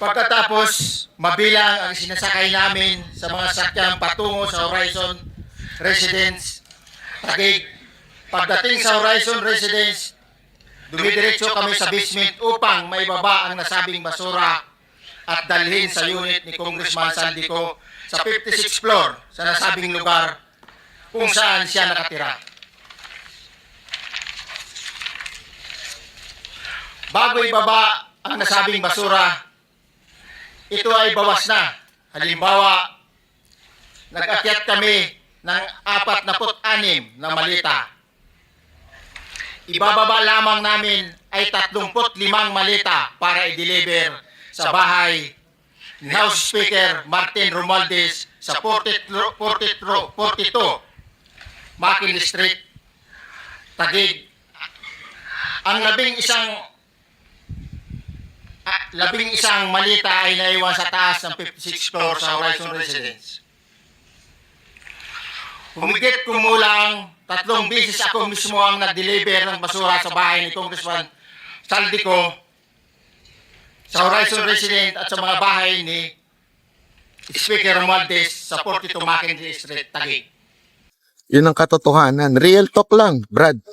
Pagkatapos, mabilang ang sinasakay namin sa mga sakyang patungo sa Horizon Residence Taguig. Pagdating sa Horizon Residence, dumidiretso kami sa basement upang maibaba ang nasabing basura at dalhin sa unit ni Congressman Saldico sa 56th floor sa nasabing lugar kung saan siya nakatira. Bago ibaba ang nasabing basura, ito ay bawas na. Halimbawa, nag-akyat kami ng 46 na malita. Ibababa lamang namin ay 35 malita para i-deliver sa bahay ni House Speaker Martin Romualdez sa 42 Makin Street, Taguig. Ang labing isang malita ay naiwan sa taas ng 56th floor sa Horizon Residence. Humigit kumulang 3 beses ako mismo ang nag-deliver ng basura sa bahay ni Congressman Saldico, sa Horizon Residence at sa mga bahay ni Speaker Romualdez sa 42 Makin Street, Taguig. Yun ang katotohanan. Real talk lang, Brad.